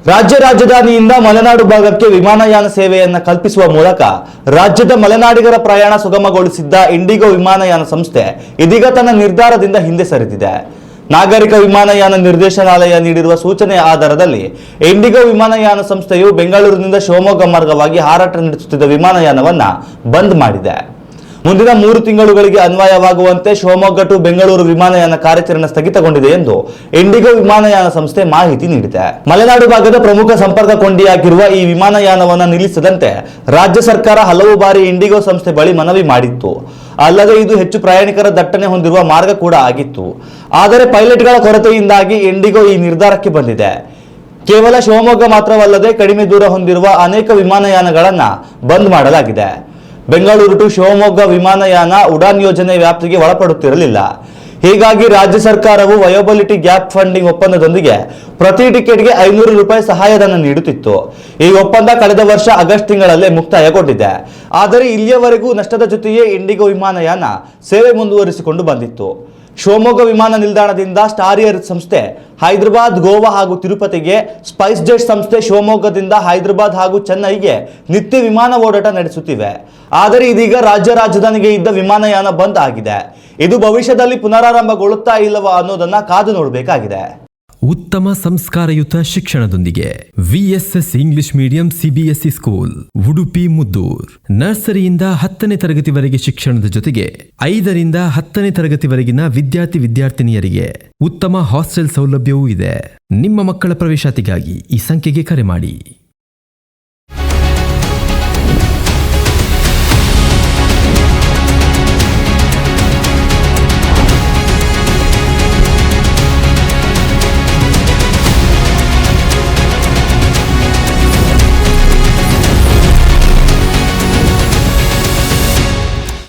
ರಾಜ್ಯ ರಾಜಧಾನಿಯಿಂದ ಮಲೆನಾಡು ಭಾಗಕ್ಕೆ ವಿಮಾನಯಾನ ಸೇವೆಯನ್ನು ಕಲ್ಪಿಸುವ ಮೂಲಕ ರಾಜ್ಯದ ಮಲೆನಾಡಿಗರ ಪ್ರಯಾಣ ಸುಗಮಗೊಳಿಸಿದ್ದ ಇಂಡಿಗೋ ವಿಮಾನಯಾನ ಸಂಸ್ಥೆ ಇದೀಗ ತನ್ನ ನಿರ್ಧಾರದಿಂದ ಹಿಂದೆ ಸರಿದಿದೆ. ನಾಗರಿಕ ವಿಮಾನಯಾನ ನಿರ್ದೇಶನಾಲಯ ನೀಡಿರುವ ಸೂಚನೆಯ ಆಧಾರದಲ್ಲಿ ಇಂಡಿಗೋ ವಿಮಾನಯಾನ ಸಂಸ್ಥೆಯು ಬೆಂಗಳೂರಿನಿಂದ ಶಿವಮೊಗ್ಗ ಮಾರ್ಗವಾಗಿ ಹಾರಾಟ ನಡೆಸುತ್ತಿದ್ದ ವಿಮಾನಯಾನವನ್ನು ಬಂದ್ ಮಾಡಿದೆ. ಮುಂದಿನ 3 ತಿಂಗಳುಗಳಿಗೆ ಅನ್ವಯವಾಗುವಂತೆ ಶಿವಮೊಗ್ಗ ಟು ಬೆಂಗಳೂರು ವಿಮಾನಯಾನ ಕಾರ್ಯಾಚರಣೆ ಸ್ಥಗಿತಗೊಂಡಿದೆ ಎಂದು ಇಂಡಿಗೋ ವಿಮಾನಯಾನ ಸಂಸ್ಥೆ ಮಾಹಿತಿ ನೀಡಿದೆ. ಮಲೆನಾಡು ಭಾಗದ ಪ್ರಮುಖ ಸಂಪರ್ಕ ಕೊಂಡಿಯಾಗಿರುವ ಈ ವಿಮಾನಯಾನವನ್ನು ನಿಲ್ಲಿಸದಂತೆ ರಾಜ್ಯ ಸರ್ಕಾರ ಹಲವು ಬಾರಿ ಇಂಡಿಗೋ ಸಂಸ್ಥೆ ಬಳಿ ಮನವಿ ಮಾಡಿತ್ತು. ಅಲ್ಲದೆ ಇದು ಹೆಚ್ಚು ಪ್ರಯಾಣಿಕರ ದಟ್ಟಣೆ ಹೊಂದಿರುವ ಮಾರ್ಗ ಕೂಡ ಆಗಿತ್ತು. ಆದರೆ ಪೈಲಟ್ಗಳ ಕೊರತೆಯಿಂದಾಗಿ ಇಂಡಿಗೋ ಈ ನಿರ್ಧಾರಕ್ಕೆ ಬಂದಿದೆ. ಕೇವಲ ಶಿವಮೊಗ್ಗ ಮಾತ್ರವಲ್ಲದೆ ಕಡಿಮೆ ದೂರ ಹೊಂದಿರುವ ಅನೇಕ ವಿಮಾನಯಾನಗಳನ್ನು ಬಂದ್ ಮಾಡಲಾಗಿದೆ. ಬೆಂಗಳೂರು ಟು ಶಿವಮೊಗ್ಗ ವಿಮಾನಯಾನ ಉಡಾನ್ ಯೋಜನೆ ವ್ಯಾಪ್ತಿಗೆ ಒಳಪಡುತ್ತಿರಲಿಲ್ಲ. ಹೀಗಾಗಿ ರಾಜ್ಯ ಸರ್ಕಾರವು ವಯೋಬಲಿಟಿ ಗ್ಯಾಪ್ ಫಂಡಿಂಗ್ ಒಪ್ಪಂದದೊಂದಿಗೆ ಪ್ರತಿ ಟಿಕೆಟ್ಗೆ 500 ರೂಪಾಯಿ ಸಹಾಯಧನ ನೀಡುತ್ತಿತ್ತು. ಈ ಒಪ್ಪಂದ ಕಳೆದ ವರ್ಷ ಆಗಸ್ಟ್ ತಿಂಗಳಲ್ಲೇ ಮುಕ್ತಾಯಗೊಂಡಿದೆ. ಆದರೆ ಇಲ್ಲಿಯವರೆಗೂ ನಷ್ಟದ ಜೊತೆಯೇ ಇಂಡಿಗೋ ವಿಮಾನಯಾನ ಸೇವೆ ಮುಂದುವರಿಸಿಕೊಂಡು ಬಂದಿತ್ತು. ಶಿವಮೊಗ್ಗ ವಿಮಾನ ನಿಲ್ದಾಣದಿಂದ ಸ್ಟಾರ್ ಏರ್ ಸಂಸ್ಥೆ ಹೈದರಾಬಾದ್, ಗೋವಾ ಹಾಗೂ ತಿರುಪತಿಗೆ, ಸ್ಪೈಸ್ ಜೆಟ್ ಸಂಸ್ಥೆ ಶಿವಮೊಗ್ಗದಿಂದ ಹೈದರಾಬಾದ್ ಹಾಗೂ ಚೆನ್ನೈಗೆ ನಿತ್ಯ ವಿಮಾನ ಓಡಾಟ ನಡೆಸುತ್ತಿವೆ. ಆದರೆ ಇದೀಗ ರಾಜ್ಯ ರಾಜಧಾನಿಗೆ ಇದ್ದ ವಿಮಾನಯಾನ ಬಂದ್ ಆಗಿದೆ. ಇದು ಭವಿಷ್ಯದಲ್ಲಿ ಪುನರಾರಂಭಗೊಳ್ಳುತ್ತಾ ಇಲ್ಲವಾ ಅನ್ನೋದನ್ನ ಕಾದು ನೋಡಬೇಕಾಗಿದೆ. ಉತ್ತಮ ಸಂಸ್ಕಾರಯುತ ಶಿಕ್ಷಣದೊಂದಿಗೆ VSS English medium CBSE school Udupi Muddur. ನರ್ಸರಿಯಿಂದ 10ನೇ ತರಗತಿವರೆಗೆ ಶಿಕ್ಷಣದ ಜೊತೆಗೆ 5ರಿಂದ 10ನೇ ತರಗತಿವರೆಗಿನ ವಿದ್ಯಾರ್ಥಿನಿಯರಿಗೆ ಉತ್ತಮ ಹಾಸ್ಟೆಲ್ ಸೌಲಭ್ಯವೂ ಇದೆ. ನಿಮ್ಮ ಮಕ್ಕಳ ಪ್ರವೇಶಾತಿಗಾಗಿ ಈ ಸಂಖ್ಯೆಗೆ ಕರೆ ಮಾಡಿ.